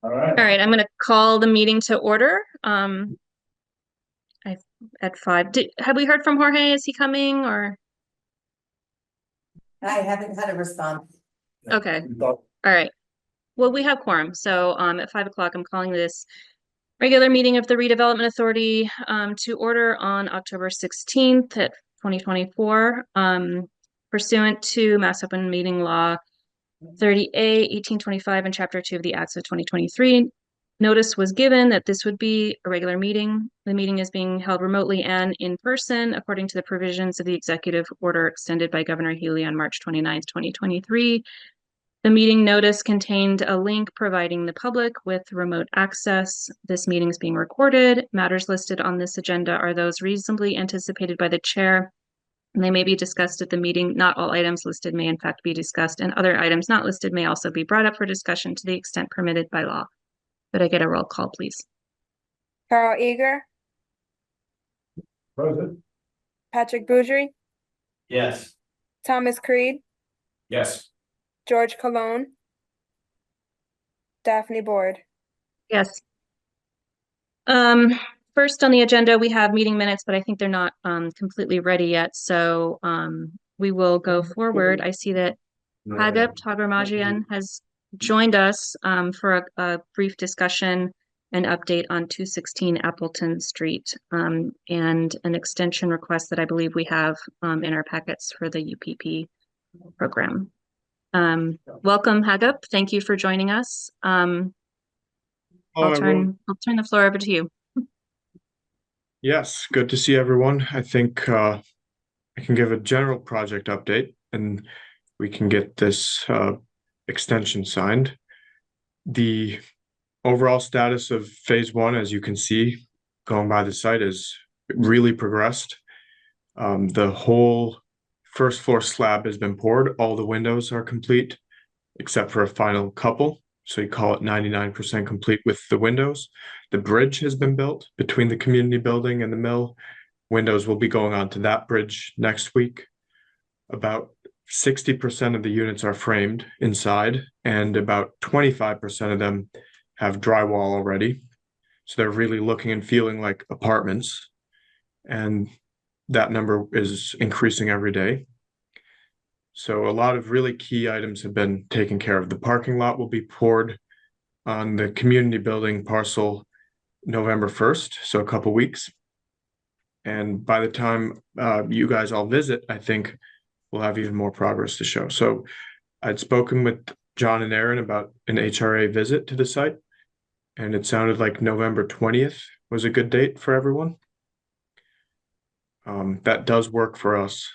All All right, I'm going to call the meeting to order. I at 5. Have we heard from Jorge? Is he coming or? I haven't had a response. Okay. All right. Well, we have quorum. So at 5 o'clock, I'm calling this regular meeting of the Redevelopment Authority to order on October 16th at 2024, pursuant to Mass Open Meeting Law 30A 1825 and Chapter 2 of the Acts of 2023. Notice was given that this would be a regular meeting. The meeting is being held remotely and in person according to the provisions of the executive order extended by Governor Healy on March 29th, 2023. The meeting notice contained a link providing the public with remote access. This meeting is being recorded. Matters listed on this agenda are those reasonably anticipated by the chair, and they may be discussed at the meeting. Not all items listed may in fact be discussed, and other items not listed may also be brought up for discussion to the extent permitted by law. Could I get a roll call, please? Carl Eager, Present. Patrick Bougere, Yes. Thomas Creed, Yes. George Cologne, Daphne Board. Yes. First on the agenda, we have meeting minutes, but I think they're not completely ready yet. So we will go forward. I see that Hagop Tagarmajian has joined us for a brief discussion and update on 216 Appleton Street and an extension request that I believe we have in our packets for the UPP program. Welcome, Hagop. Thank you for joining us. I'll turn the floor over to you. Yes, good to see everyone. I think I can give a general project update and we can get this extension signed. The overall status of phase 1, as you can see, going by the site, is really progressed. The whole first floor slab has been poured. All the windows are complete, except for a final couple. So you call it 99% complete with the windows. The bridge has been built between the community building and the mill. Windows will be going onto that bridge next week. About 60% of the units are framed inside, and about 25% of them have drywall already. So they're really looking and feeling like apartments. And that number is increasing every day. So a lot of really key items have been taken care of. The parking lot will be poured on the community building parcel November 1st, so a couple weeks. And by the time you guys all visit, I think we'll have even more progress to show. So I'd spoken with John and Aaron about an HRA visit to the site, and it sounded like November 20th was a good date for everyone. That does work for us.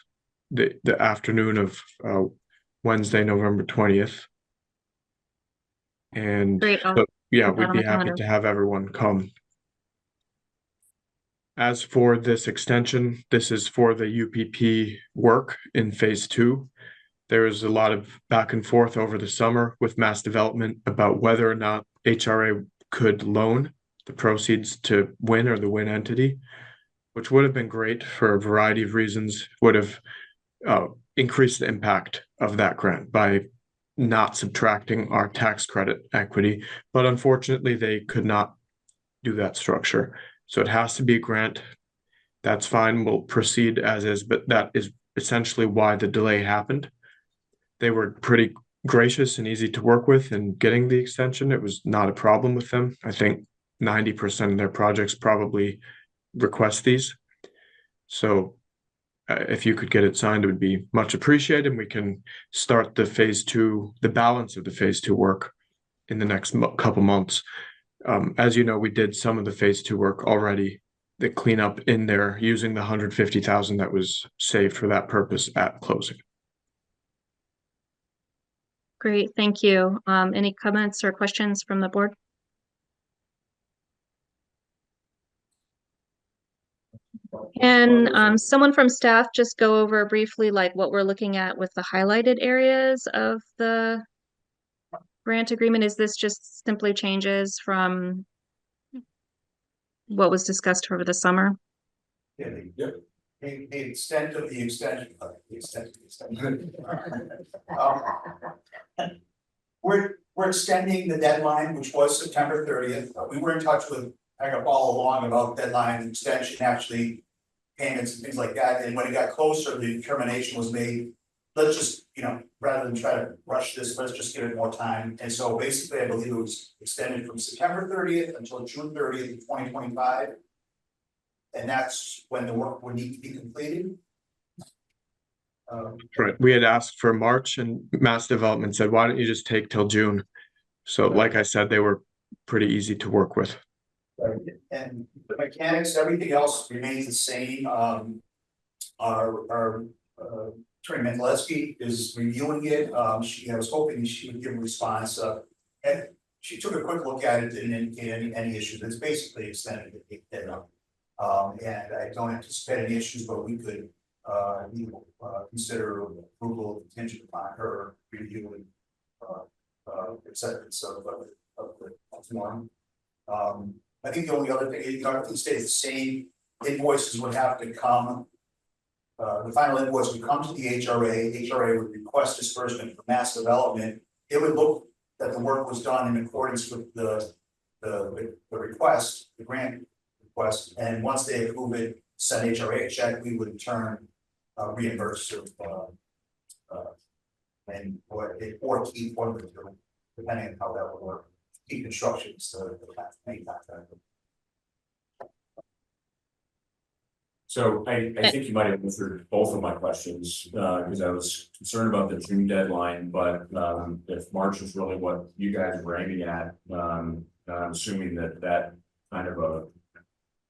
The afternoon of Wednesday, November 20th. And Great. so, yeah, we'd be happy to have everyone come. As for this extension, this is for the UPP work in phase 2. There was a lot of back and forth over the summer with Mass Development about whether or not HRA could loan the proceeds to WIN or the WIN entity, which would have been great for a variety of reasons, would have increase the impact of that grant by not subtracting our tax credit equity. But unfortunately, they could not do that structure. So it has to be a grant. That's fine. We'll proceed as is, but that is essentially why the delay happened. They were pretty gracious and easy to work with in getting the extension. It was not a problem with them. I think 90% of their projects probably request these. So if you could get it signed, it would be much appreciated. And we can start the phase 2, the balance of the phase 2 work in the next couple months. As you know, we did some of the phase 2 work already, the cleanup in there using the 150,000 that was saved for that purpose at closing. Great, thank you. Any comments or questions from the board? And someone from staff just go over briefly like what we're looking at with the highlighted areas of the grant agreement. Is this just simply changes from what was discussed over the summer? Yeah, the extent of the extension. we're extending the deadline, which was September 30th. We were in touch with Agap all along about deadline extension, actually payments and things like that. And when it got closer, the determination was made, let's just, rather than try to rush this, let's just give it more time. And so basically, I believe it was extended from September 30th until June 30th, 2025. And that's when the work would need to be completed. Right, we had asked for March and Mass Development said, why don't you just take till June? So like I said, they were pretty easy to work with. And the mechanics, everything else remains the same. Our Attorney Mendelewski is reviewing it. I was hoping she would give a response. And she took a quick look at it, didn't indicate any issues. It's basically extended the deadline. And I don't anticipate any issues, but we could consider approval contingent upon her review and acceptance of the form. I think the only other thing, everything stays the same. Invoices would have to come. The final invoice would come to the HRA. HRA would request disbursement for Mass Development. It would look that the work was done in accordance with the request, the grant request, and once they approve it, send HRA a check. We would in turn reimburse or keep one of the two, depending on how that would work. Keep constructions the main contractor. So I think you might have answered both of my questions, because I was concerned about the June deadline, but if March is really what you guys were aiming at, I'm assuming that kind of a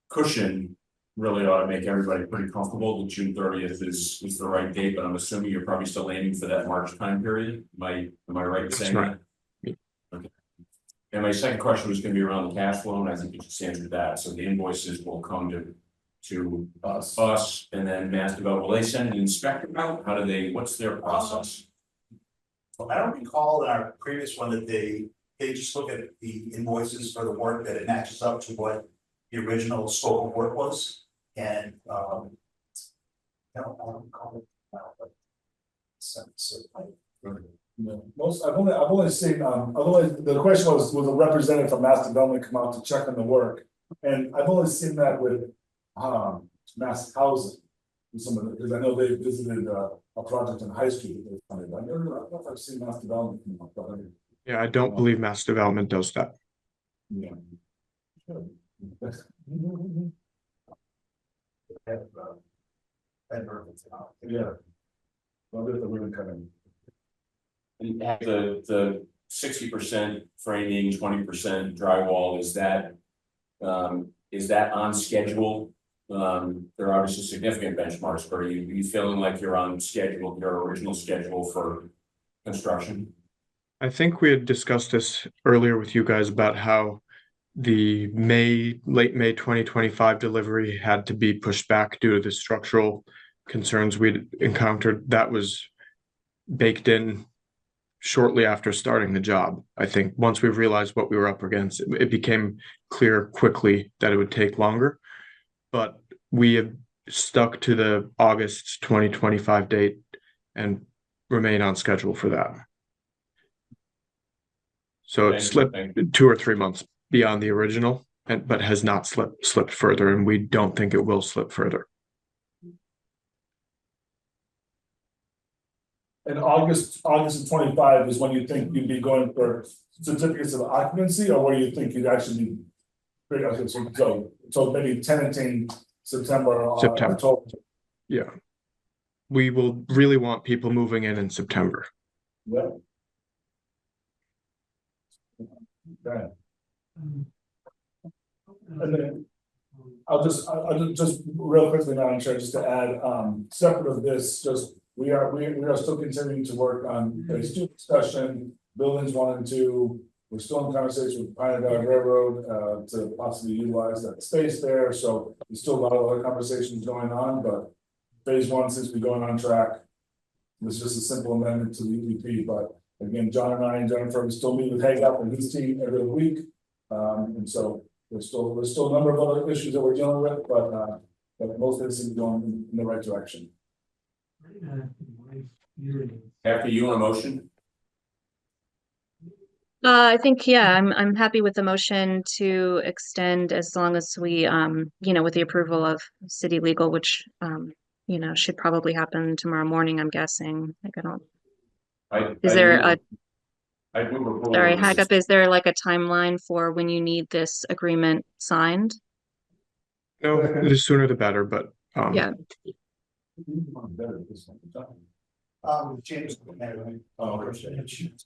cushion really ought to make everybody pretty comfortable that June 30th is the right date, but I'm assuming you're probably still aiming for that March time period. Am I right in saying that? Okay. And my second question was going to be around the cash flow, and I think you just answered that. So the invoices will come to us and then Mass Development. Will they send an inspector out? How do they, what's their process? I don't recall in our previous one that they just look at the invoices for the work that it matches up to what the original scope of work was. And I don't recall it now, but I've only seen otherwise the question was a representative from Mass Development come out to check on the work, and I've only seen that with Mass Housing, because I know they visited a project in High Street that they funded. I don't know if I've seen Mass Development come up, but Yeah, I don't believe Mass Development does that. yeah. Yeah. Well, they're really coming. And the 60% framing, 20% drywall, is that on schedule? There are obviously significant benchmarks, but are you feeling like you're on schedule, your original schedule for construction? I think we had discussed this earlier with you guys about how the late May 2025 delivery had to be pushed back due to the structural concerns we'd encountered. That was baked in shortly after starting the job. I think once we realized what we were up against, it became clear quickly that it would take longer. But we have stuck to the August 2025 date and remain on schedule for that. So it slipped 2 or 3 months beyond the original, but has not slipped further, and we don't think it will slip further. And August of 25 is when you think you'd be going for certificates of occupancy, or what do you think you'd actually be? Okay, so maybe tenanting September. October. Yeah. We will really want people moving in September. Yeah. Okay. And then I'll just real quickly, Madam Chair, just to add, separate of this, just we are still continuing to work on phase 2 discussion, buildings 1 and 2. We're still in conversation with Pioneer Valley Railroad to possibly utilize that space there. So there's still a lot of other conversations going on, but phase 1 seems to be going on track. It was just a simple amendment to the UPP, but again, John and I and Jennifer still meet with Hayup and his team every week, and so there's still a number of other issues that we're dealing with, but most of this is going in the right direction. After you on a motion? I think, yeah, I'm happy with the motion to extend as long as we, with the approval of city legal, which, should probably happen tomorrow morning, I'm guessing. Like, I don't, is there a, I move approval sorry, of this. Hagap, is there like a timeline for when you need this agreement signed? No, the sooner the better, but Yeah. James. So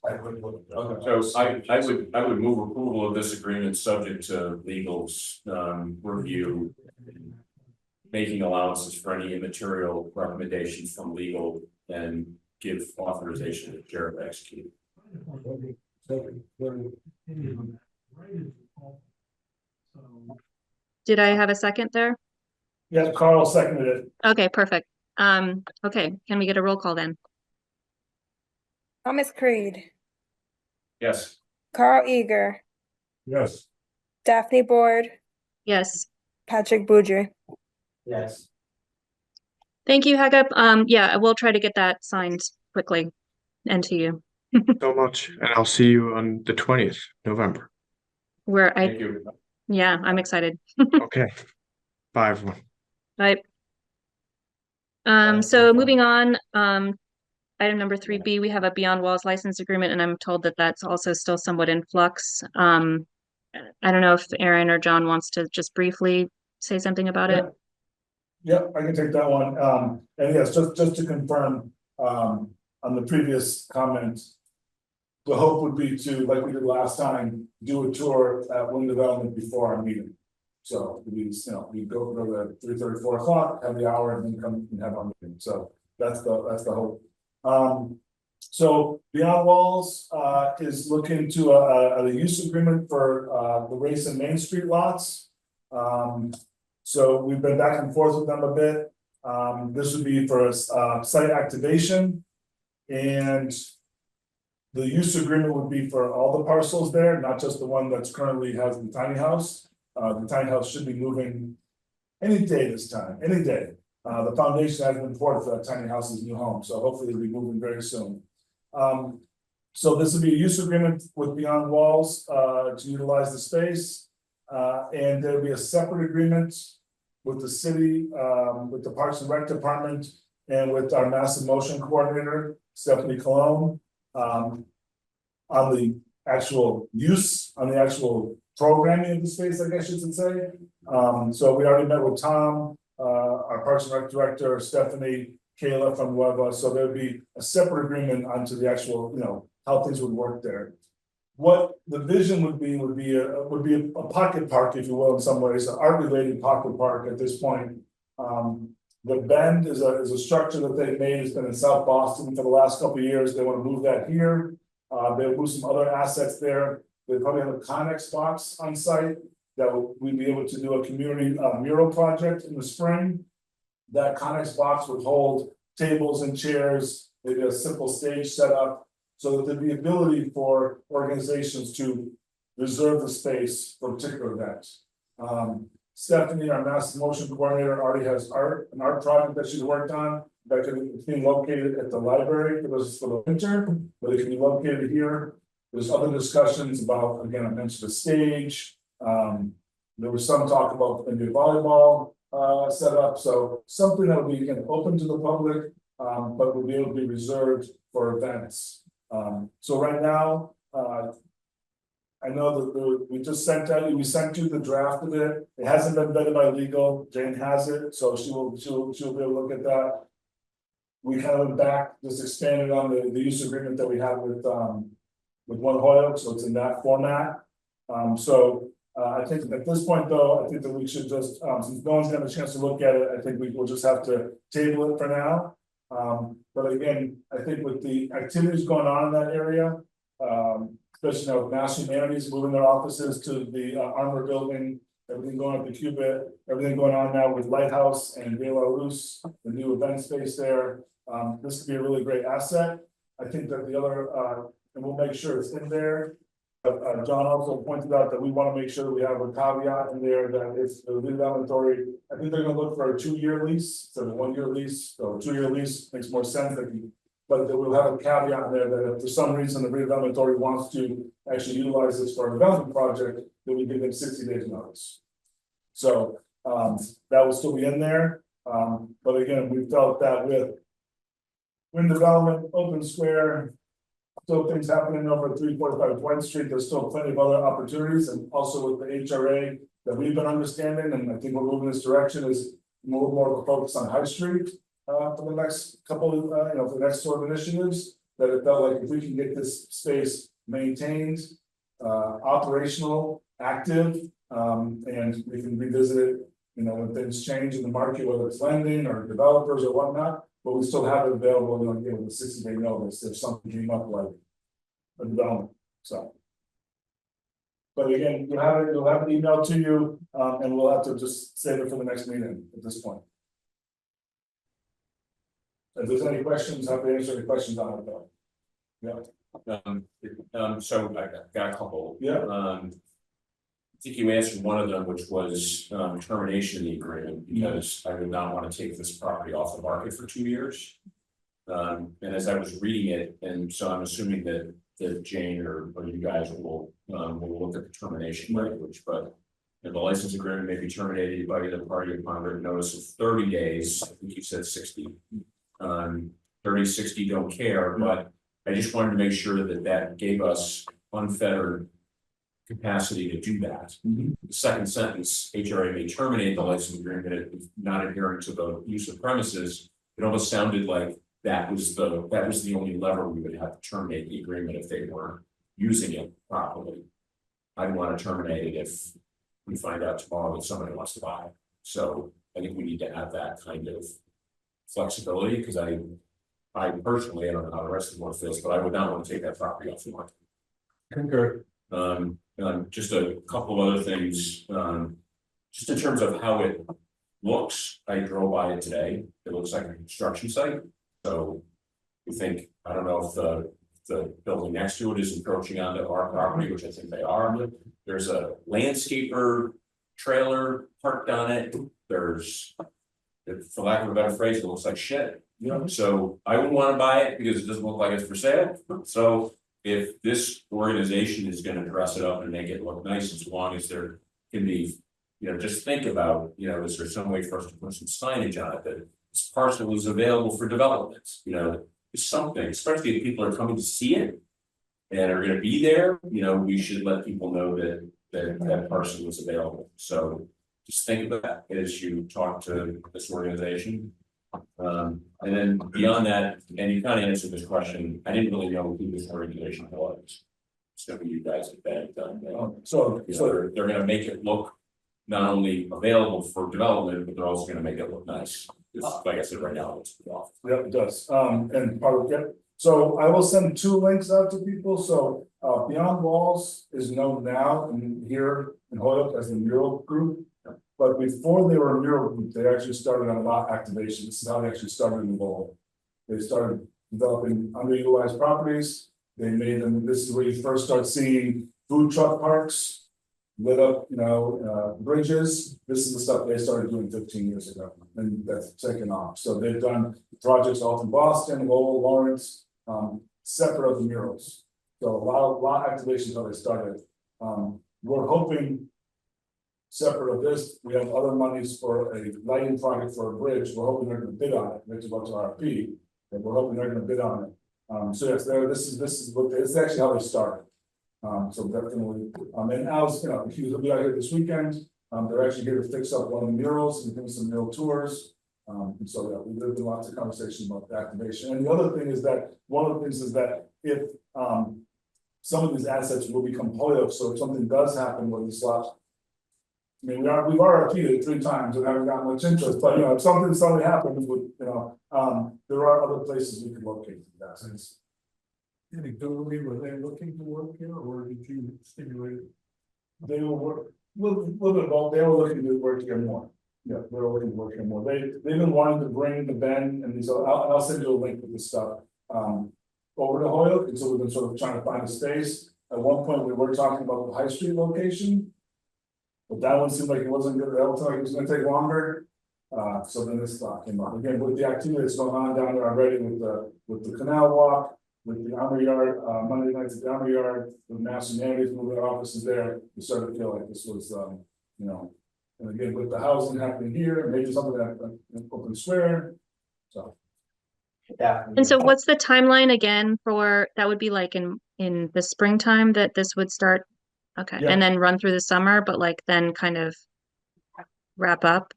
I would move approval of this agreement subject to legal's review. Making allowances for any immaterial recommendations from legal and give authorization to chair to execute. Did I have a second there? Yeah, Carl seconded it. Okay, perfect. Okay, can we get a roll call then? Thomas Creed, Yes. Carl Eager, Yes. Daphne Board, Yes. Patrick Boudry. Yes. Thank you, Hagap. Yeah, we'll try to get that signed quickly and to you. so much. And I'll see you on the 20th November. Thank you. Yeah, I'm excited. Okay. Bye, everyone. Right. So moving on, item number 3B, we have a Beyond Walls license agreement, and I'm told that that's also still somewhat in flux. I don't know if Aaron or John wants to just briefly say something about it. Yep, I can take that one. And yes, just to confirm, on the previous comment. The hope would be to, like we did last time, do a tour at Wind Development before our meeting. So we go at 3:30, 4 o'clock, have the hour, and then come and have our meeting. So that's the hope. So Beyond Walls is looking to a use agreement for the Race and Main Street lots. So we've been back and forth with them a bit. This would be for a site activation, and the use agreement would be for all the parcels there, not just the one that's currently has the tiny house. The tiny house should be moving any day this time, any day. The foundation has been poured for that tiny house's new home, so hopefully it'll be moving very soon. So this would be a use agreement with Beyond Walls to utilize the space. And there'll be a separate agreement with the city, with the Parks and Rec Department, and with our massive motion coordinator, Stephanie Cologne. On the actual use, on the actual programming of the space, I guess you should say. So we already met with Tom, our Parks and Rec Director, Stephanie, Kayla from Weva, so there'd be a separate agreement onto the actual, how things would work there. What the vision would be a pocket park, if you will, in some ways, an art-related pocket park at this point. The Bend is a structure that they've made. It's been in South Boston for the last couple of years. They want to move that here. They'll move some other assets there. They probably have a Connex box on site that we'd be able to do a community mural project in the spring. That Connex box would hold tables and chairs, maybe a simple stage setup, so that there'd be ability for organizations to reserve the space for particular events. Stephanie, our massive motion coordinator, already has an art project that she's worked on that can be located at the library for the winter, but it can be located here. There's other discussions about, again, I mentioned a stage. There was some talk about maybe a volleyball setup, so something that will be again open to the public, but will be able to be reserved for events. So right now, I know that we sent you the draft of it. It hasn't been vetted by legal. Jane has it, so she'll be able to look at that. We kind of went back, just expanded on the use agreement that we have with One Holyoke, so it's in that format. I think at this point, though, I think that we should just, since no one's had a chance to look at it, I think we will just have to table it for now. But again, I think with the activities going on in that area, especially now with Mass Humanities moving their offices to the Armor Building, everything going up to Cubit, everything going on now with Lighthouse and De La Luz, the new event space there. This could be a really great asset. I think that the other, and we'll make sure it's in there. But John also pointed out that we want to make sure that we have a caveat in there that it's the redevelopment authority. I think they're going to look for a 2-year lease, so a 1-year lease. So a 2-year lease makes more sense. That but that we'll have a caveat there that if for some reason the redevelopment authority wants to actually utilize this for a development project, then we give them 60 days notice. So, that will still be in there, but again, we felt that with wind development, open square, still things happening over at 345 Dwight Street, there's still plenty of other opportunities, and also with the HRA that we've been understanding, and I think we're moving this direction is more of a focus on High Street for the next couple of, for the next sort of initiatives, that it felt like if we can get this space maintained, operational, active, and we can revisit it, when things change in the market, whether it's lending or developers or whatnot, but we still have it available, with the 60-day notice if something came up like a development, so. But again, you'll have an email to you, and we'll have to just save it for the next meeting at this point. If there's any questions, happy to answer any questions on it though. Yeah. So I got a couple. Yeah. I think you answered one of them, which was termination of the agreement, because I would not want to take this property off the market for 2 years. And as I was reading it, and so I'm assuming that Jane or you guys will look at the termination language, but the license agreement may be terminated by either party upon written notice of 30 days. I think you said 60. 30, 60 don't care, but I just wanted to make sure that gave us unfettered capacity to do that. The second sentence, HRA may terminate the license agreement if not adhering to the use of premises. It almost sounded like that was the only lever we would have to terminate the agreement if they weren't using it properly. I'd want to terminate it if we find out tomorrow that somebody wants to buy it. So I think we need to have that kind of flexibility, because I personally, I don't know how the rest of the board feels, but I would not want to take that property off the market. Concur. Just a couple of other things, just in terms of how it looks. I drove by it today. It looks like a construction site. So we think, I don't know if the building next to it is encroaching onto our property, which I think they are. There's a landscaper trailer parked on it. There's, for lack of a better phrase, it looks like shit. So I wouldn't want to buy it because it doesn't look like it's for sale. So if this organization is going to dress it up and make it look nice, as long as there can be, just think about, is there some way for us to put some signage on it that this parcel is available for development? Something, especially if people are coming to see it and are going to be there, we should let people know that parcel is available. So just think about that as you talk to this organization. And then beyond that, and you kind of answered this question, I didn't really know who this organization was. So you guys have been done. So they're going to make it look not only available for development, but they're also going to make it look nice. Like I said, right now it's off. yeah, it does. And part of it. So I will send 2 links out to people. So Beyond Walls is known now here in Holyoke as the Mural Group. But before they were a mural group, they actually started on lot activation. This is how they actually started in the role. They started developing underutilized properties. They made them, this is where you first start seeing food truck parks, lit up, bridges. This is the stuff they started doing 15 years ago, and that's taken off. So they've done projects all in Boston, Lowell, Lawrence, separate of the murals. So a lot activation is how they started. We're hoping, separate of this, we have other monies for a lighting project for a bridge. We're hoping they're going to bid on it. It's about to RFP, and we're hoping they're going to bid on it. So yes, this is what it's actually how they started. So definitely, and Al's, he'll be out here this weekend. They're actually here to fix up one of the murals and give some mural tours. And so yeah, we've been lots of conversations about the activation. And the other thing is that one of the things is that if some of these assets will become Holyoke, so if something does happen with this lot. I mean, we've RFP'd 3 times and haven't gotten much interest, but if something suddenly happens with, there are other places we could locate these assets. Anecdotally, were they looking to work here, or did you stimulate it? They will work, little bit of both. They were looking to work here more. Yeah, they were looking to work here more. They've been wanting to bring the Ben and these, I'll send you a link with this stuff, over to Holyoke, and so we've been sort of trying to find a space. At one point, we were talking about the High Street location. But that one seemed like it wasn't good. That one seemed like it was gonna take longer. So then this thought came up, again, with the activity that's going on down there already with the canal walk, with the Armory Yard, Monday nights at the Armory Yard, with Mass Humanities, with their offices there, we started to feel like this was, you know. And again, with the housing happening here, maybe something that, open square, so. Yeah. And so what's the timeline again for, that would be like in the springtime that this would start? Okay, Yeah. and then run through the summer, but like then kind of wrap up?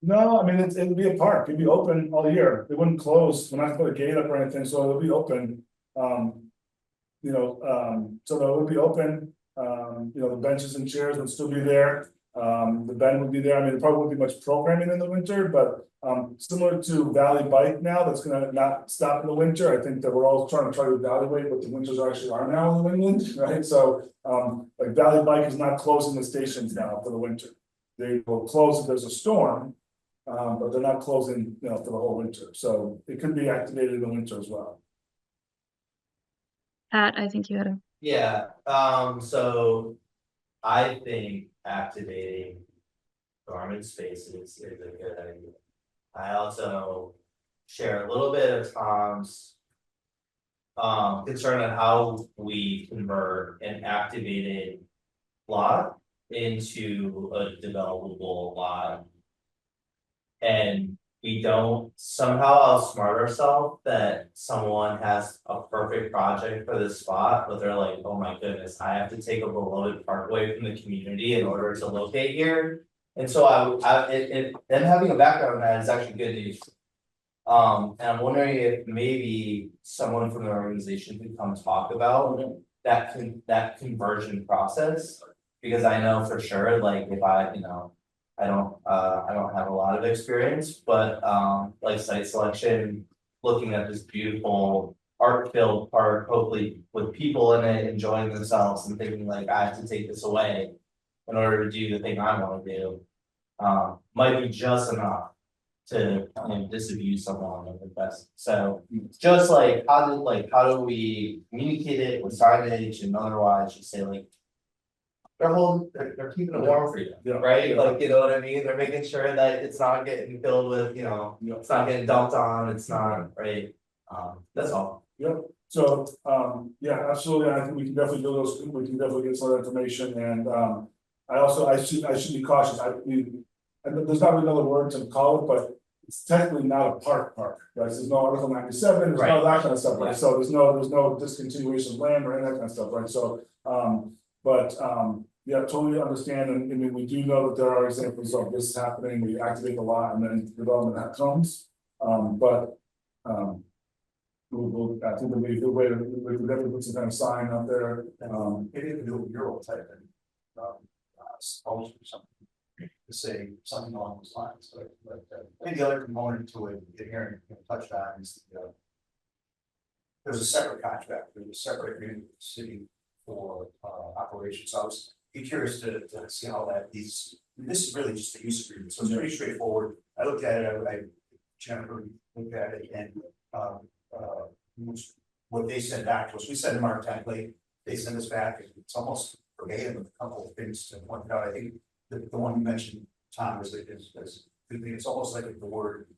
No, I mean, it'd be a park, it'd be open all year, it wouldn't close, we're not gonna put a gate up or anything, so it'll be open. So it would be open, the benches and chairs would still be there. The band would be there, I mean, there probably wouldn't be much programming in the winter, but similar to Valley Bike now, that's gonna not stop in the winter. I think that we're all trying to evaluate what the winters actually are now in New England, right? So like Valley Bike is not closing the stations now for the winter. They will close if there's a storm, but they're not closing, for the whole winter, so it could be activated in the winter as well. Pat, I think you had a. Yeah, so I think activating dormant spaces is a good idea. I also share a little bit of Tom's concern on how we convert an activated lot into a developable lot. And we don't somehow outsmart ourselves that someone has a perfect project for this spot, but they're like, oh my goodness, I have to take a beloved parkway from the community in order to locate here. And so them having a background in that is actually good news. And I'm wondering if maybe someone from the organization could come talk about that conversion process. Because I know for sure, like if I don't have a lot of experience, but like site selection, looking at this beautiful art-filled park, hopefully with people in it enjoying themselves and thinking like I have to take this away in order to do the thing I want to do, might be just enough to disabuse someone of the best. So just like how do we communicate it with signage and otherwise just say like they're keeping it warm for you, Yeah. right? Like, you know what I mean? They're making sure that it's not getting filled with, it's not getting dumped on, it's not, right? That's all. Yep, so, yeah, absolutely, I think we can definitely do those, we can definitely get some of that information, and, I should be cautious, there's not really another word to call it, but it's technically not a park, right? There's no Article 97, there's none of that kind of stuff, right? So there's no discontinuation of land or any of that kind of stuff, right? So, yeah, totally understand, and I mean, we do know that there are examples of this happening, we activate the lot and then development comes, I think there'll be a good way to, we can definitely put some kind of sign out there, Maybe you can do a mural type thing. Sculpture or something, to say something along those lines, but I think the other component to it, that Aaron touched on is there's a separate contract, there's a separate agreement with the city for operations, so I was curious to see how this is really just a use agreement, so it's pretty straightforward. I looked at it, I Jennifer looked at it, and what they sent back to us, we sent them our template, they sent us back, it's almost verbatim with a couple of things to point out. I think the one you mentioned, Tom, is it's almost like the word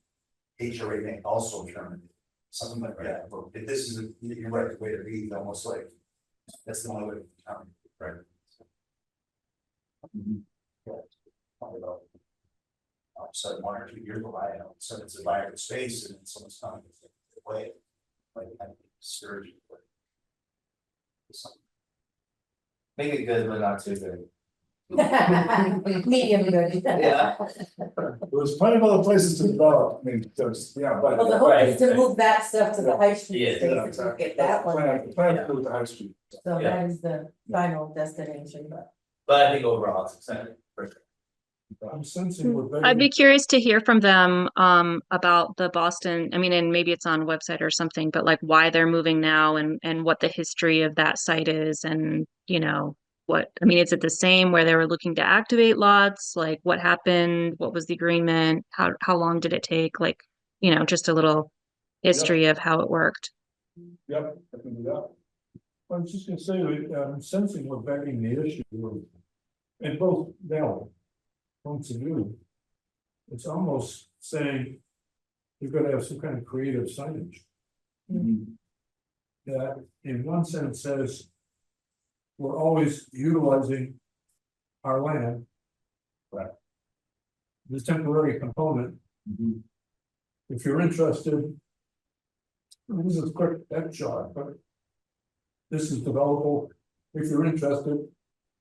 HRA may also terminate, something like that. But if this is you're right, the way to read, almost like that's the only way to terminate, right? Probably about so 1 or 2 years go by, so it's a viable space, and someone's coming away, like I think scourge. Make it good, but not too good. Medium good. Yeah. there's plenty of other places to develop, I mean, there's, yeah, but. Well, the hope is to move that stuff to the high street, Yeah, space, Yeah, and we'll get that one. Plan to do with the high street. So that is the final destination, but. But I think overall it's exciting, for sure. I'm sensing we're I'd be curious to hear from them about the Boston, I mean, and maybe it's on website or something, but like why they're moving now and what the history of that site is and what, I mean, is it the same where they were looking to activate lots? Like what happened? What was the agreement? How long did it take? Like, just a little history of how it worked. Yep, I can do that. I was just gonna say, I'm sensing we're vetting the issue of, and both valid points of view. it's almost saying you've got to have some kind of creative signage. That in one sense says we're always utilizing our land. Right. The temporary component. If you're interested. This is quick, that shot, but. This is developable. If you're interested,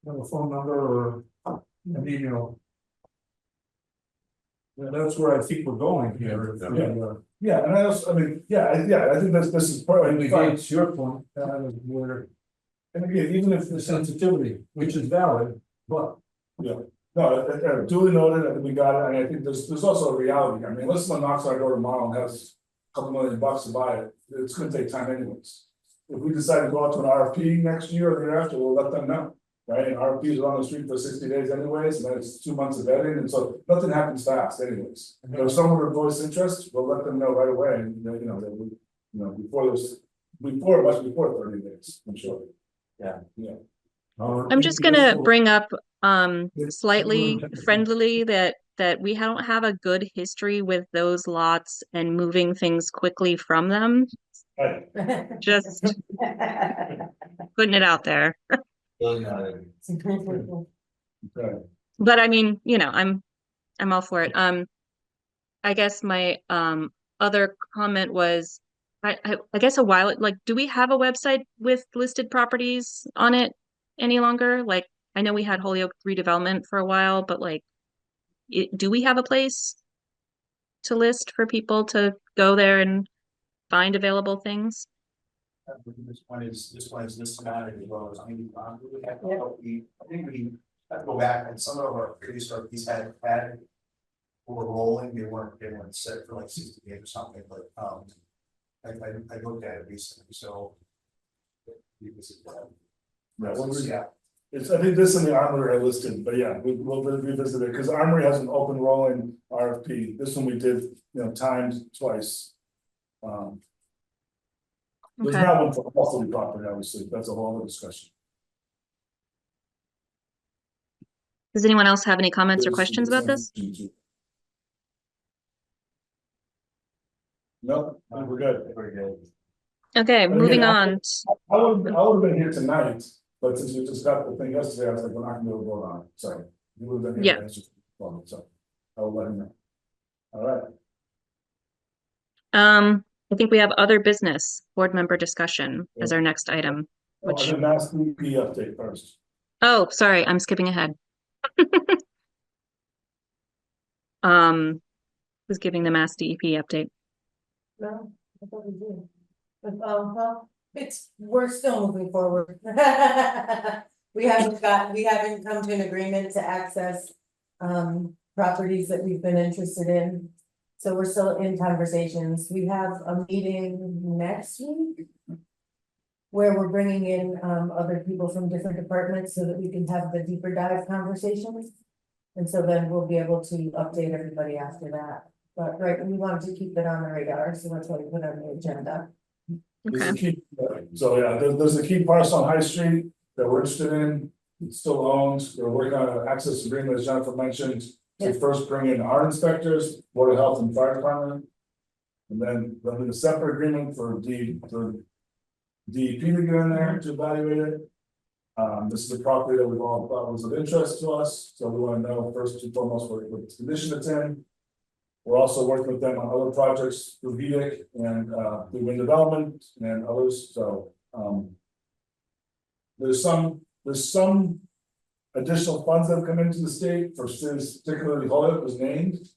have a phone number or an email. Yeah, that's where I think we're going here. Yeah, and I also, I mean, I think this is part of Negates your point, where, and again, even if the sensitivity, which is valid, but. no, duly noted, and we got it, and I think there's also a reality, I mean, unless someone knocks on our door tomorrow and has a couple $1 million to buy it, it's gonna take time anyways. If we decide to go out to an RFP next year or the year after, we'll let them know, right, and RFPs are on the street for 60 days anyways, and then it's 2 months of vetting, and so nothing happens fast anyways. If someone would voice interest, we'll let them know right away, and much before 30 days, I'm sure. Yeah. I'm just gonna bring up slightly friendly that we don't have a good history with those lots and moving things quickly from them. Right. Just putting it out there. Okay. But I mean, I'm all for it. I guess my other comment was I guess a while, like, do we have a website with listed properties on it any longer? Like, I know we had Holyoke redevelopment for a while, but like, do we have a place to list for people to go there and find available things? This one is systematic as well as I think we have to go back and some of our previous RFPs had were rolling, they weren't set for like 60 days or something, but I looked at it recently, so Yeah, it's, I think this and the Armory are listed, but yeah, we'll revisit it, because Armory has an open rolling RFP, this one we did, timed twice. There's Okay. not one for all city property, obviously, that's a whole other discussion. Does anyone else have any comments or questions about this? No, I think we're good. very good. Okay, But moving again, on. I would have been here tonight, but since we just got the thing yesterday, I was like, we're not gonna be able to vote on it, sorry. You would have been here. Yeah. So, I will let him know. All right. I think we have other business board member discussion as our next item, Well, which, the Mass DEP update first. oh, sorry, I'm skipping ahead. Who's giving the Mass DEP update? No, I thought we did. But, well, we're still moving forward. We haven't come to an agreement to access, properties that we've been interested in. So we're still in conversations. We have a meeting next week. Where we're bringing in, other people from different departments so that we can have the deeper dive conversations. And so then we'll be able to update everybody after that. But right, we wanted to keep it on the radar, so that's why we put it on the agenda. There's a Okay, key, so yeah, there's a key parcel on High Street that we're interested in, it's still owned, we're working on an access agreement, as Jennifer mentioned. To Yeah. first bring in our inspectors, Board of Health and Fire Department. And then there'll be a separate agreement for DEP to get in there to evaluate it. This is a property that we've all thought was of interest to us, so we want to know first and foremost what condition it's in. We're also working with them on other projects through VDIC and through Redevelopment and others, so there's some additional funds that have come into the state for cities, particularly Holyoke was named.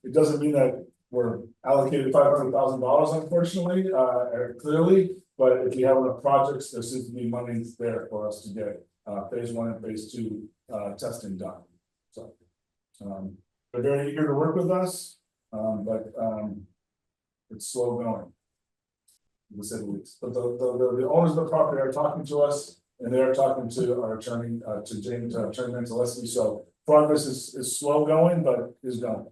It doesn't mean that we're allocated $500,000, unfortunately, clearly, but if you have enough projects, there seems to be money there for us to get phase 1 and phase 2 testing done. So they're very eager to work with us, but it's slow going. But the owners of the property are talking to us, and they are talking to our attorney, to James, Attorney Mentaleschi. So progress is slow going, but is going.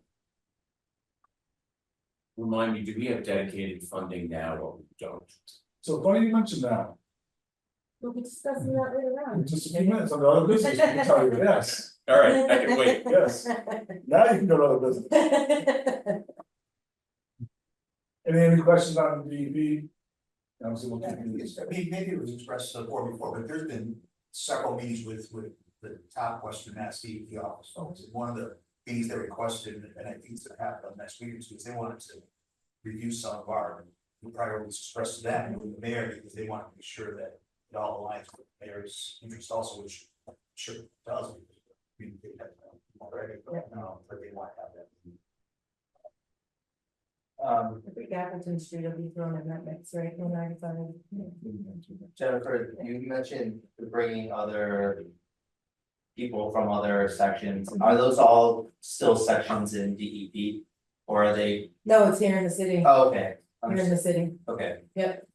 Remind me, do we have dedicated funding now or we don't? So funny you mentioned that. We'll be discussing that later on. In just a few minutes on the other business, we can tell you, yes. All right, I can wait. Yes. Now you can go to other business. Any questions on DEP? Obviously, we'll I continue this. mean, maybe it was expressed before, but there's been several meetings with the top Western Mass DEP office folks. And one of the meetings they requested, and I think it's gonna happen next week, is they wanted to review some of our priorities expressed to them and with the mayor, because they want to make sure that it all aligns with the mayor's interest also, which I'm sure it does. We have already, but they want to have that. I think Appleton Street will be thrown in that mix, right? When I decided. Jennifer, you mentioned bringing other people from other sections. Are those all still sections in DEP? Or are they, No, it's here in the city, oh, okay, here in the city, okay, yep.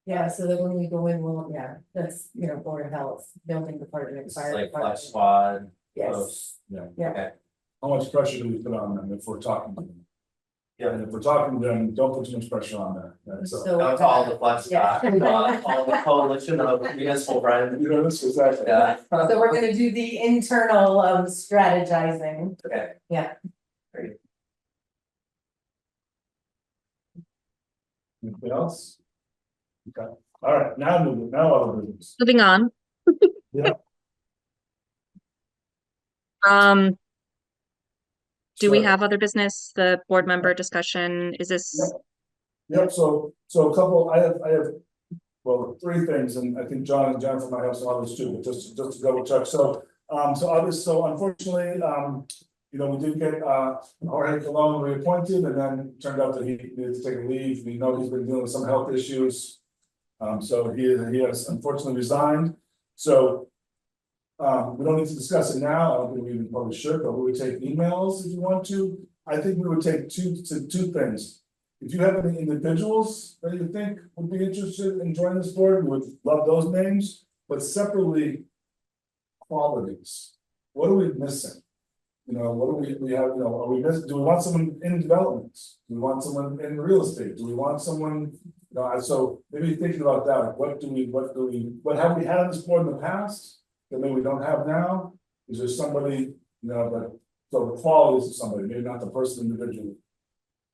Yeah, so that when we go in, we'll, yeah, that's, you know, Board of Health, Building Department, it's Fire like Department. Flex Squad, Yes, folks, yeah. okay, How much pressure do we put on them if we're talking to them? yeah. And if we're talking to them, don't put too much pressure on them. And so, So. Go to all the Flex Yeah. Squad, all the coalition of municipal friends, you know, this is actually. yeah, So we're gonna do the internal strategizing. okay. Yeah. Great. Anything else? Okay, all right, now other business. Moving on. Yeah. Do we So- have other business, the board member discussion, is this? Yep, so a couple, I have, well, three things, and I think John and Jennifer might have some others too, but just to double check, so unfortunately, you know, we did get, Jorge Colon reappointed, and then it turned out that he needed to take a leave, we know he's been dealing with some health issues. So he has unfortunately resigned, so. We don't need to discuss it now, I don't think we even probably should, but we would take emails if you want to. I think we would take two things. If you have any individuals that you think would be interested in joining this board, we would love those names, but separately. Qualities, what are we missing? You know, what do we have, you know, are we missing, do we want someone in development? Do we want someone in real estate? Do we want someone? You know, so maybe thinking about that, like what have we had on this board in the past? That maybe we don't have now, is there somebody, you know, but, so the qualities of somebody, maybe not the person individually.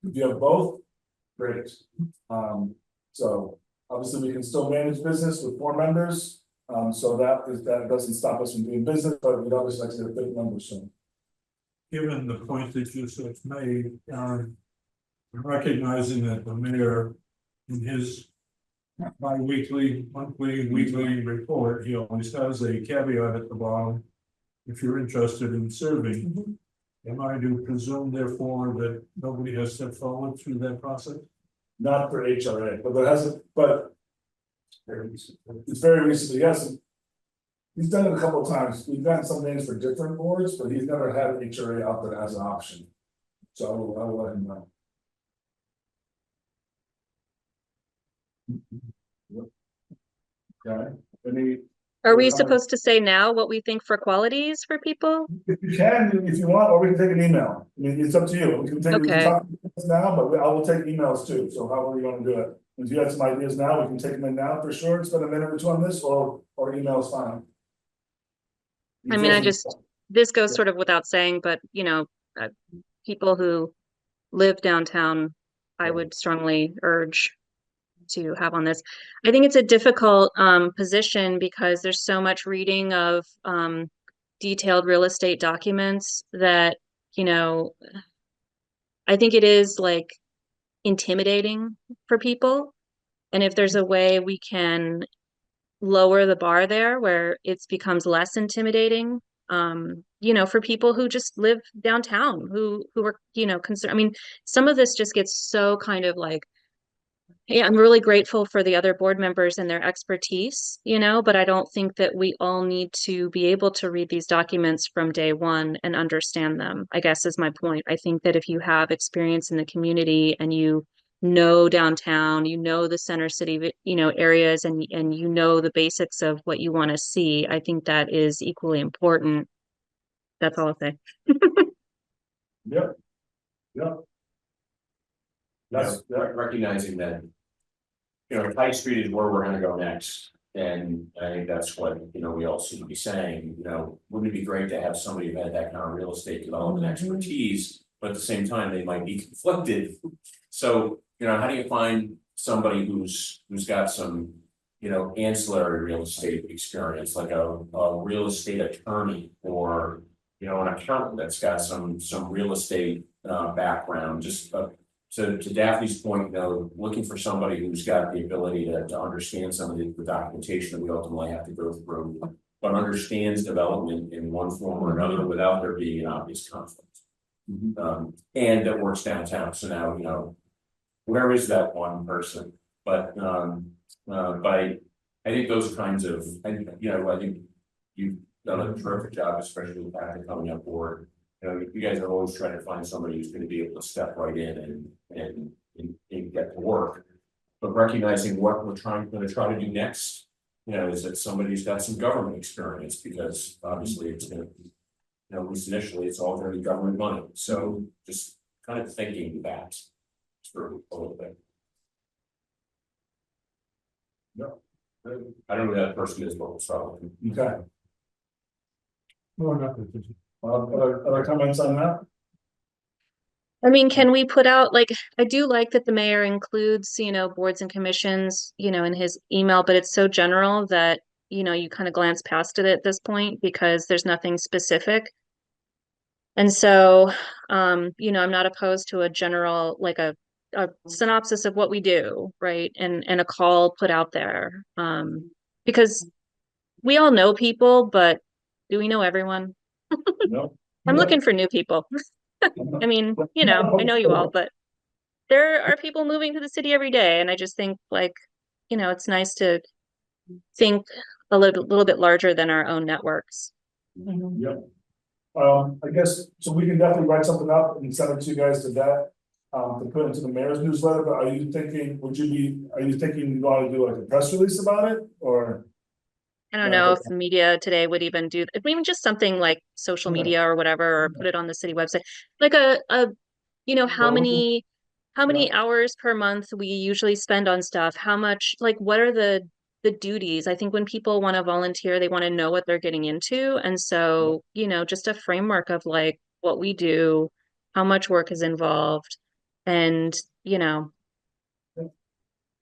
If you have both, great, so obviously we can still manage business with 4 members. So that doesn't stop us from doing business, but we'd obviously like to get a big number soon. Given the point that you just made, recognizing that the mayor in his bi-weekly, monthly, weekly report, he always has a caveat at the bottom. If you're interested in serving, am I to presume therefore that nobody has stepped forward through that process? Not for HRA, but there hasn't, but. It's very recently, yes. He's done it a couple of times, we've done some names for different boards, but he's never had HRA out there as an option. So I will let him know. Okay, Are we supposed to say now what we think for qualities for people? if you can, if you want, or we can take an email, I mean, it's up to you, we can Okay. talk now, but I will take emails too, so however you wanna do it. If you have some ideas now, we can take them in now for sure, spend a minute or two on this, or email is fine. I mean, this goes sort of without saying, but you know, people who live downtown, I would strongly urge to have on this. I think it's a difficult position because there's so much reading of detailed real estate documents that, you know, I think it is like intimidating for people. And if there's a way we can lower the bar there where it becomes less intimidating, you know, for people who just live downtown, who are, you know, concerned. I mean, some of this just gets so kind of like, yeah, I'm really grateful for the other board members and their expertise, you know, but I don't think that we all need to be able to read these documents from day one and understand them, I guess is my point. I think that if you have experience in the community and you know downtown, you know the center city, you know, areas and you know the basics of what you want to see, I think that is equally important. That's all I'll say. Yep. That's, Recognizing that. You know, High Street is where we're gonna go next, And I think that's what, we all seem to be saying, wouldn't it be great to have somebody who had that kind of real estate development expertise, but at the same time, they might be conflicted. So, how do you find somebody who's got some, ancillary real estate experience, like a real estate attorney or, an accountant that's got some real estate background, just to Daphne's point, looking for somebody who's got the ability to understand some of the documentation that we ultimately have to go through, but understands development in one form or another without there being an obvious conflict. And that works downtown. So now, where is that one person? But I think those kinds of, I think you've done a terrific job, especially with Patrick coming on board. You guys are always trying to find somebody who's going to be able to step right in and get to work. But recognizing what we're going to try to do next, is that somebody who's got some government experience, because obviously it's going to, at least initially, it's all going to be government money. So just kind of thinking that through a little bit. No, I don't know who that person is, but we'll start with them. Okay. No, nothing. Other comments on that? I mean, can we put out, like, I do like that the mayor includes, boards and commissions, in his email, but it's so general that, you kind of glance past it at this point because there's nothing specific. And so, I'm not opposed to a general, like a synopsis of what we do, right? And a call put out there. Because we all know people, but do we know everyone? No. I'm looking for new people. I mean, I know you all, but there are people moving to the city every day. And I just think it's nice to think a little bit larger than our own networks. Yep. I guess, so we can definitely write something up and send it to you guys to vet, to put into the mayor's newsletter, but are you thinking you want to do like a press release about it, or? I don't know if the media today would even do, even just something like social media or whatever, or put it on the city website, like how many hours per month we usually spend on stuff, how much, like, what are the duties? I think when people want to volunteer, they want to know what they're getting into. And so, just a framework of like what we do, how much work is involved, and yeah.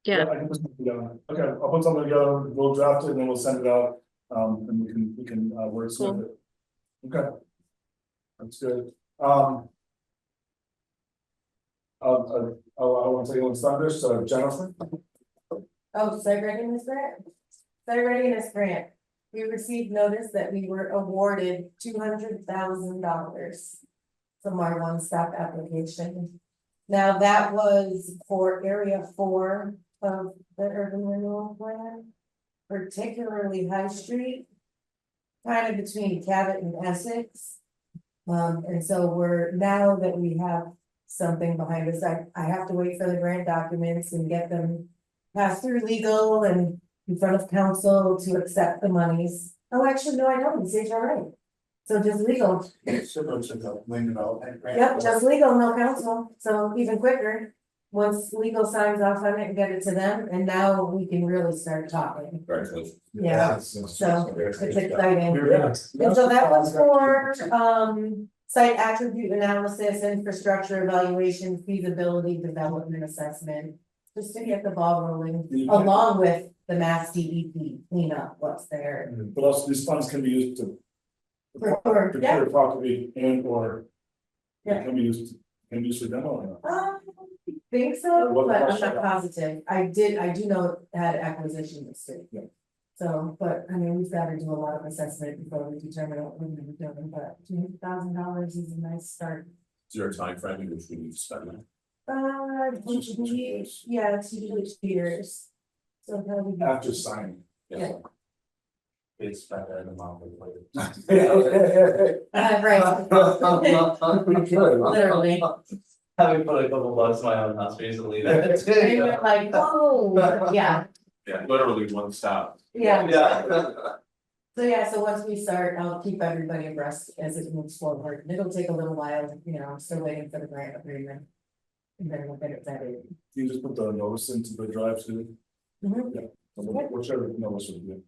I can put something together. Okay, I'll put something together, we'll draft it and then we'll send it out, and we can work with it. Okay. That's good. I want to take anyone's thunder, so Jennifer. Oh, site readiness grant? Site readiness grant. We received notice that we were awarded $200,000 from our one-stop application. Now that was for area 4 of the urban renewal plan, particularly High Street, kind of between Cabot and Essex. And so now that we have something behind us, I have to wait for the grant documents and get them passed through legal and in front of council to accept the monies. Oh, actually, no, I don't, it's HRA. So just legal. Similar to the land development grant. Yep, just legal, no council, so even quicker, once legal signs off on it and get it to them, and now we can really start talking. Congratulations. Yeah, so it's exciting. Yeah. And so that was for, site attribute analysis, infrastructure evaluation, feasibility, development assessment. Just to get the ball rolling, along with the Mass DEP cleanup, what's there. But also these funds can be used to. Yeah. Property and or. Yeah. Can be used for demo or not. I think so, What but I'm question? not positive. I do know it had acquisition history. Yeah. So, but I mean, we've got to do a lot of assessment before we determine what we're gonna be doing, but $200,000 is a nice start. Is there a time frame in which we need to spend that? Yeah, it's usually 2 years. So probably. After signing. Yeah. It's better than a month later. Right. Literally. Having put a couple bucks in my own house recently. And you went like, oh, yeah, Yeah, literally one stop. yeah. Yeah. So once we start, I'll keep everybody abreast as it moves forward. And it'll take a little while, I'm still waiting for the grant agreement. And then we'll get it vetted. You just put the notice into the drive too. Mhm. Yeah. Whichever notice would be.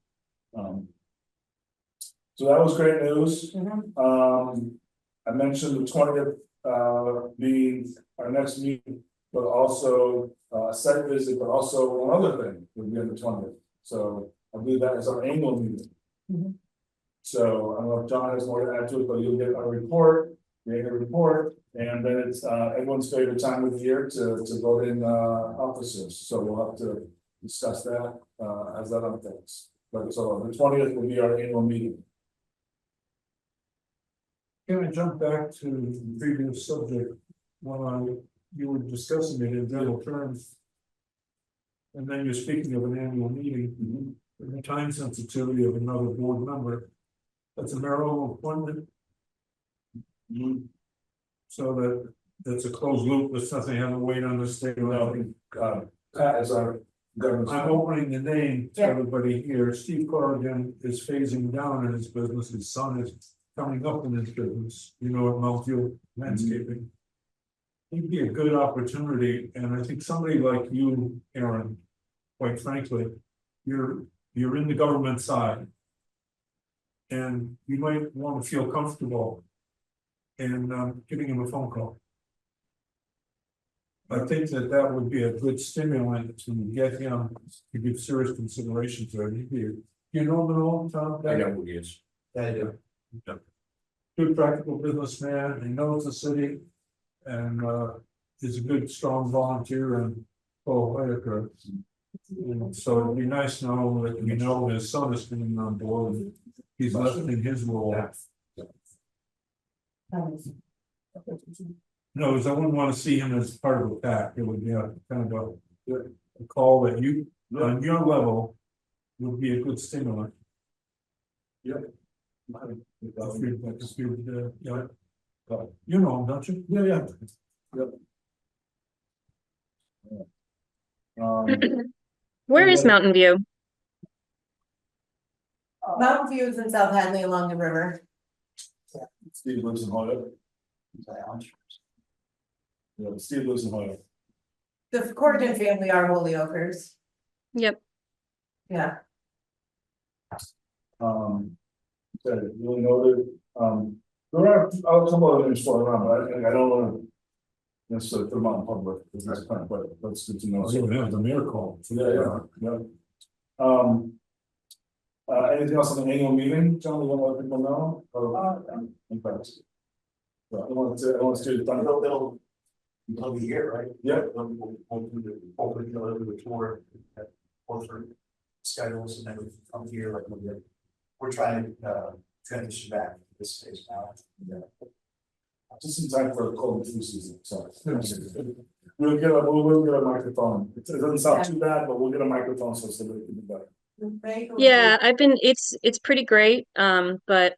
So that was great news. I mentioned the 20th being our next meeting, but also a site visit, but also one other thing would be on the 20th. So I believe that is our annual meeting. So I don't know if John has more to add to it, but you'll get a report, the annual report, and then it's everyone's favorite time of the year to vote in officers. So we'll have to discuss that as that unfolds. But so the 20th will be our annual meeting. Can I jump back to the previous subject when you were discussing it in general terms? And then you're speaking of an annual meeting, and the time sensitivity of another board member. That's a mayoral appointment. So that's a closed loop, there's nothing having to wait on the state level. Pat is our government. I'm opening the name to everybody here. Steve Corrigan is phasing down in his business. His son is coming up in his business, at Mount View Landscaping. It'd be a good opportunity, and I think somebody like you, Aaron, quite frankly, you're in the government side. And you might want to feel comfortable in giving him a phone call. I think that would be a good stimulant to get him to give serious consideration to it. You know him at all, Tom? I know who he is. I do. Good practical businessman, he knows the city, and is a good, strong volunteer and Holyoke. So it'd be nice to know that his son is coming on board and he's lessening his role. No, because I wouldn't want to see him as part of a pack. It would be a kind of a call that you, on your level, would be a good stimulant. Yep. You know him, don't you? Yeah. Where is Mountain View? Mountain View is in South Hadley along the river. Steve lives in Holyoke. Yeah, Steve lives in Holyoke. The Corrigan family are Holyokers. Yep. Yeah. Okay, really noted. There are a couple of names floating around, but I don't want to necessarily put them out in public because that's kind of, but that's good to know. Oh, yeah, the mayor called. Yeah. Anything else on the annual meeting, John, you want to let people know? I want to do the It'll be here, right? Yeah. We'll do the tour, go through schedules, and then we come here, like we're trying to transition back to this space now. just in time for a cold flu season, so. We'll get a microphone. It doesn't sound too bad, but we'll get a microphone so somebody can be better. Yeah, it's pretty great. But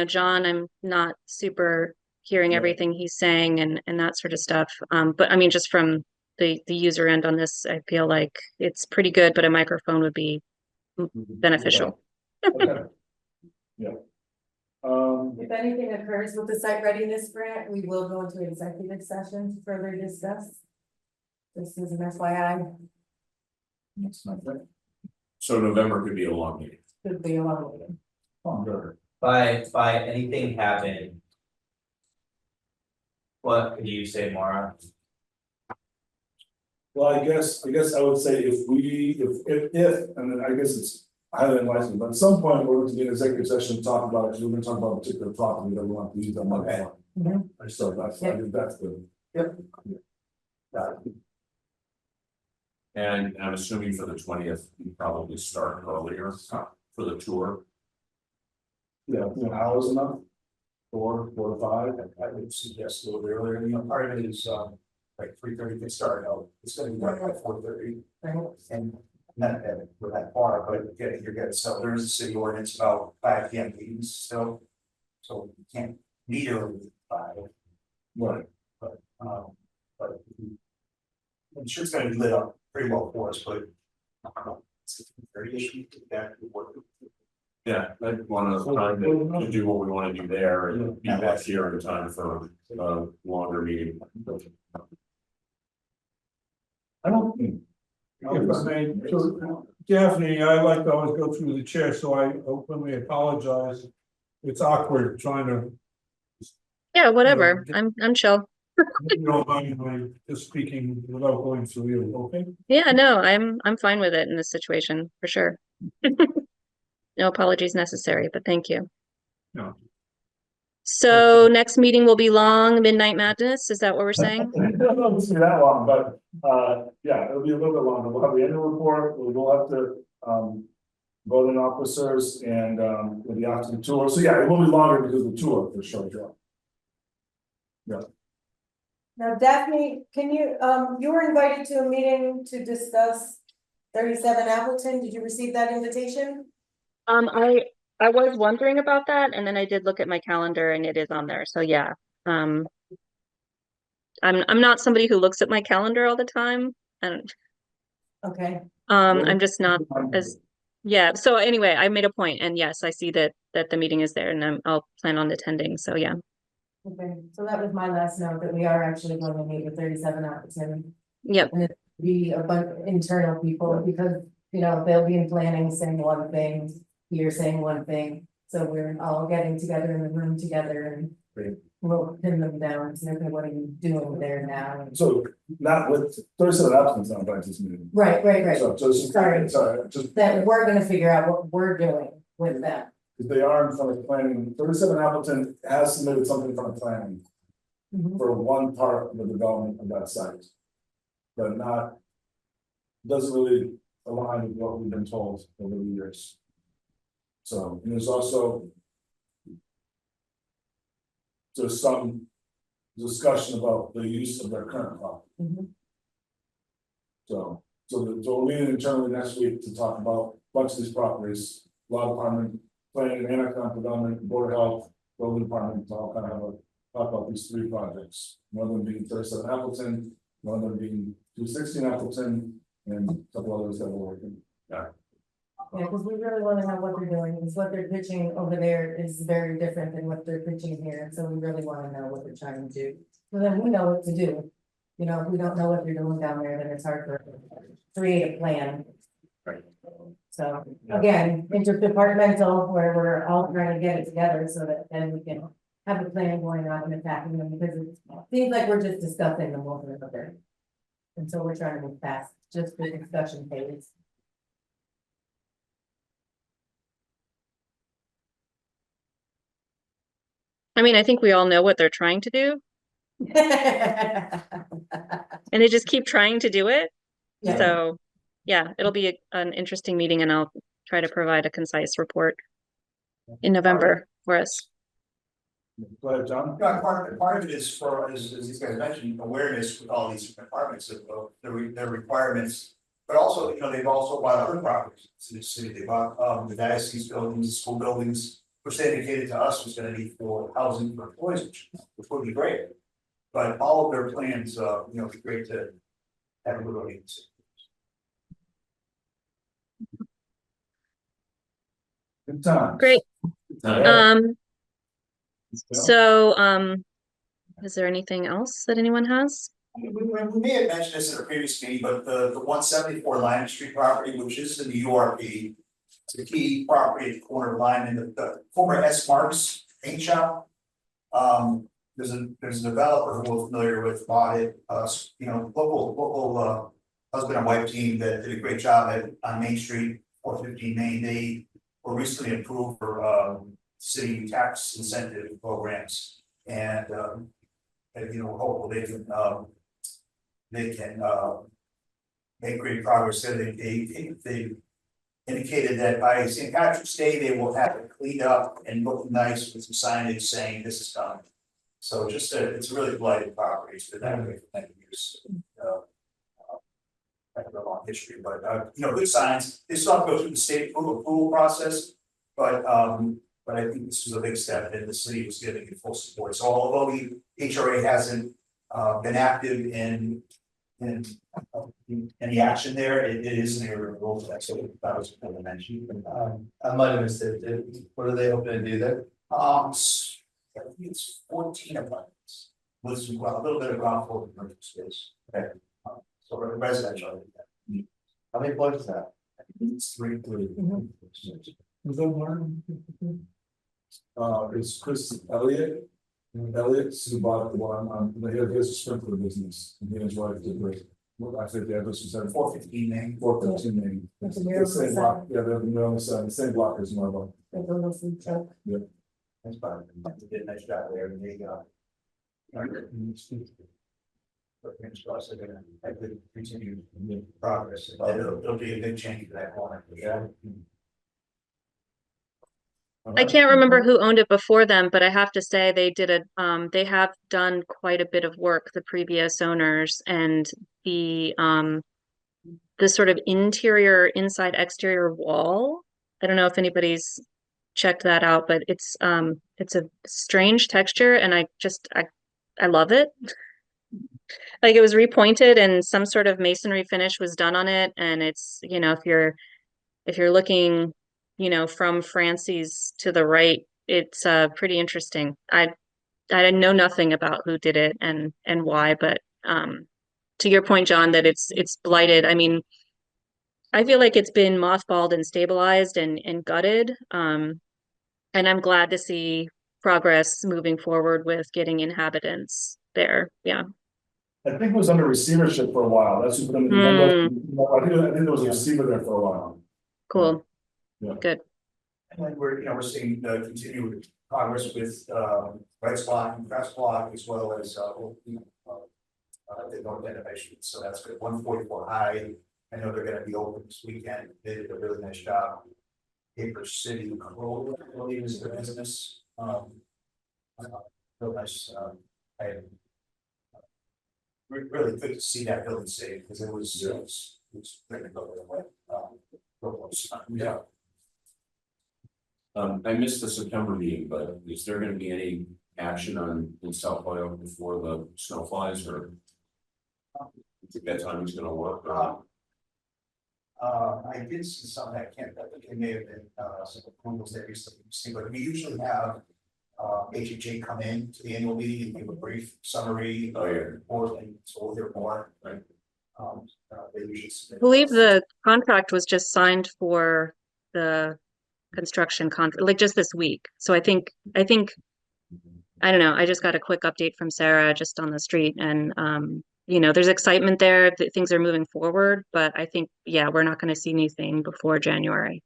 John, I'm not super hearing everything he's saying and that sort of stuff. But I mean, just from the user end on this, I feel like it's pretty good, but a microphone would be beneficial. Okay. Yeah. If anything occurs with the site readiness grant, we will go into executive session to further discuss. This is an FYI. That's not fair. So November could be a long meeting. Could be a lot of it. Oh, good. By anything happen. What could you say, Maura? Well, I guess I would say if, and then I guess it's highly unlikely, but at some point we're going to be in executive session to talk about it, because we're going to talk about a particular property that we want to use that money on. So that's, I think that's good. Yep. And I'm assuming for the 20th, you probably start earlier for the tour. Yeah, hours enough? 4 to 5. I would suggest a little bit earlier, part of it is like 3:30 can start out, it's gonna be right by 4:30. And not that we're that far, but you're getting, so there is a city ordinance about 5 PM meetings still. So you can't meet early at 5. Right. But I'm sure it's gonna be lit up pretty well for us, but it's a very issue to back to work. Yeah, I want to do what we want to do there and be back here in time for a longer meeting. I don't think If I may, so, Daphne, I like to always go through the chair, so I openly apologize. It's awkward trying to, Yeah, whatever. I'm chill. you don't mind my just speaking without going through you, okay? Yeah, no, I'm fine with it in this situation for sure. No apologies necessary, but thank you. No. So next meeting will be long, Midnight Madness. Is that what we're saying? It doesn't be that long, but, yeah, it'll be a little bit longer. We'll have the annual report, we'll have to, voting officers and, we'll be after the tour. So yeah, it will be longer because of the tour for sure, Joe. Now Daphne, can you, you were invited to a meeting to discuss 37 Appleton. Did you receive that invitation? I was wondering about that, and then I did look at my calendar and it is on there. So yeah. I'm not somebody who looks at my calendar all the time. And Okay, I'm just not as yeah. So anyway, I made a point, and yes, I see that the meeting is there, and I'll plan on attending. So yeah. okay, so that was my last note, that we are actually going to meet with 37 Appleton. Yep. And it be a bunch of internal people, because, you know, they'll be in planning saying one thing, you're saying one thing. So we're all getting together in the room together and Great. we'll pin them down, so okay, what are you doing there now? So not with 37 applicants on this meeting. Right. So just, Sorry. just That we're gonna figure out what we're doing with them. because they are in front of planning, 37 applicant has submitted something from the planning for one part of the development of that site. But not, doesn't really align with what we've been told over the years. So, and there's also there's some discussion about the use of their current property. So we're meeting internally next week to talk about a bunch of these properties, law department, planning and economic development, board of health, building department, to all kind of talk about these three projects. One of them being 37 Appleton, one of them being 216 Appleton, and a couple others that we're working. Yeah, because we really wanna know what they're doing, because what they're pitching over there is very different than what they're pitching here, and so we really wanna know what they're trying to do. So then we know what to do. You know, if we don't know what they're doing down there, then it's hard for us to create a plan. Right. So, again, interdepartmental, where we're all trying to get it together so that then we can have a plan going on and attacking them, because it seems like we're just discussing them over and over. And so we're trying to move fast, just the discussion phase. I mean, I think we all know what they're trying to do, and they just keep trying to do it. Yeah. So yeah, it'll be an interesting meeting, and I'll try to provide a concise report in November for us. Go ahead, John. Yeah, part of it is for, as these guys mentioned, awareness with all these departments of their requirements. But also, you know, they've also bought other properties in the city. They bought the diocese buildings, school buildings, which they indicated to us was gonna be for housing for employees, which would be great. But all of their plans, you know, it'd be great to have a good audience. Good time. Great. Yeah. So is there anything else that anyone has? We may have mentioned this in a previous meeting, but the 174 Lyman Street property, which is in the URP, it's a key property at the corner of Lyman, the former S Marks paint shop. There's a developer who we're familiar with, bought it, you know, local husband and wife team that did a great job on Main Street, 415 Main. They were recently approved for city tax incentive programs, and you know, hopefully they can make great progress. So they indicated that by St. Patrick's Day, they will have it cleaned up and look nice with some signage saying this is coming. So just it's a really blighted property. It's been that way for many years. Have a long history, but you know, good signs. They still have to go through the state approval process, but I think this was a big step, and the city was giving it full support. So although the HRA hasn't been active in any action there, it is an area of role. That's what that was kind of mentioned. I might have missed it. What are they hoping to do there? I think it's 14 apartments with a little bit of ground floor commercial space. Okay. So residential. How many employees is that? It's 3. Was that Martin? It's Chris Elliott. Elliott's who bought the one, he has a sprinkler business, and he and his wife did great. Well, I think the address was 415 Main. 415 Main. That's a The miracle same block, yeah, they're on the side, the same block as my one. Like a little food truck. That's fine. They did a nice job there, and they but fingers crossed they're gonna have good continued progress. It'll be a good change for that corner. Yeah. I can't remember who owned it before them, but I have to say they did they have done quite a bit of work, the previous owners, and the sort of interior, inside, exterior wall. I don't know if anybody's checked that out, but it's a strange texture, and I love it. Like it was repointed and some sort of masonry finish was done on it, and it's, you know, if you're looking, you know, from Francie's to the right, it's pretty interesting. I know nothing about who did it and why, but to your point, John, that it's blighted. I mean, I feel like it's been mothballed and stabilized and gutted. And I'm glad to see progress moving forward with getting inhabitants there. Yeah. I think it was under receivership for a while, that's just been, I think there was a receiver there for a while. Cool. Yeah. Good. And then we're seeing continued progress with Rights Block and Press Block, as well as the North Innovation. So that's good. 144 High. I know they're going to be open this weekend. They did a really nice job. Paper City Road, I believe, is the business. Real nice. Really good to see that building saved because it was pretty good. Yeah. I missed the September meeting, but is there gonna be any action in South Holyoke before the snow flies, or? You think that timing's gonna work? I did see some that I think it may have been some approvals that recently received, but we usually have HHA come in to the annual meeting and give a brief summary. Report, and so we'll hear more. Right. They usually I believe the contract was just signed for the construction contract, like just this week. So I think I don't know. I just got a quick update from Sarah just on the street, and you know, there's excitement there that things are moving forward, but I think, yeah, we're not going to see anything before January.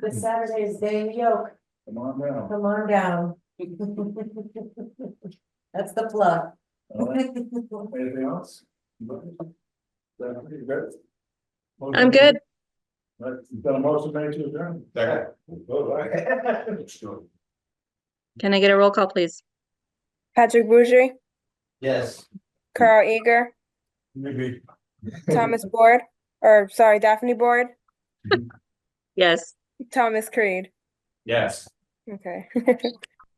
This Saturday is Day in Yoke. Come on down. Come on down. That's the plug. All right. Anything else? I'm good. You've got a motion made to adjourn. Can I get a roll call, please? Patrick Bourget, Yes. Carl Eager, Maybe. Thomas Board, or sorry, Daphne Board, Yes. Thomas Creed. Yes. Okay.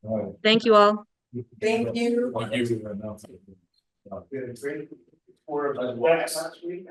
All right. Thank you all. Thank you. Thank you. Good. 3 4 last week.